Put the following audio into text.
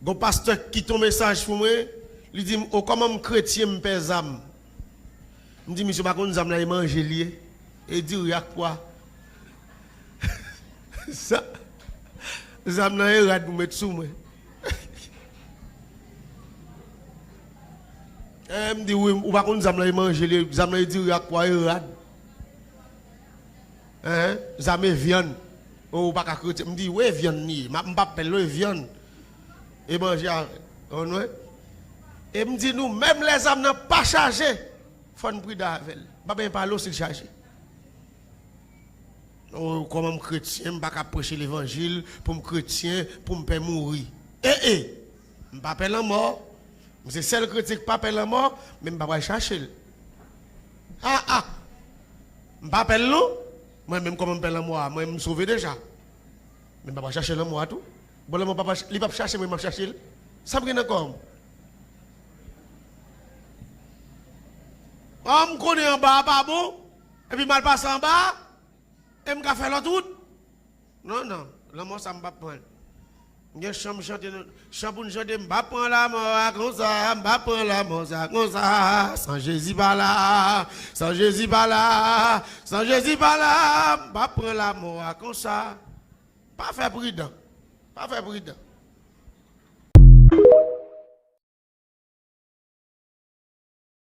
Un pasteur qui ton message pour moi, il dit oh comment chrétien me pèse âme. Me dit monsieur pas qu'on nous âme manger lié et dit il y a quoi ça âme là est rad pour mettre sous moi. Me dit oui ou pas qu'on nous âme manger lié, âme là dit il y a quoi rad. Hein, âme viande. Oh pas chrétien, me dit ouais viande ni, m'a pas appeler viande. Et manger on ouais. Et me dit nous même les âmes n'ont pas chargé. Faut nous prier avec elle. Pas bien parler aussi chargé. Oh comme chrétien, je pas prêcher l'évangile pour me chrétien pour me faire mourir. Je pas appeler la mort. C'est celle chrétien qui pas appeler la mort, mais je pas chercher. Je pas appeler nous. Moi même comme je appelle la mort, moi je me sauver déjà. Mais je pas chercher la mort tout. Bon là mon papa, il va chercher, moi je chercher. Ça me comme. On me connaît en bas, pas bon, et puis mal passe en bas, et me fait l'autre tout. Non, non, la mort, ça ne me va pas prendre. Je chante, pour nous chanter, je ne vais pas prendre la mort comme ça, je ne vais pas prendre la mort comme ça. Sans Jésus pas là, sans Jésus pas là, sans Jésus pas là, je ne vais pas prendre la mort comme ça. Pas faire prudent, pas faire prudent.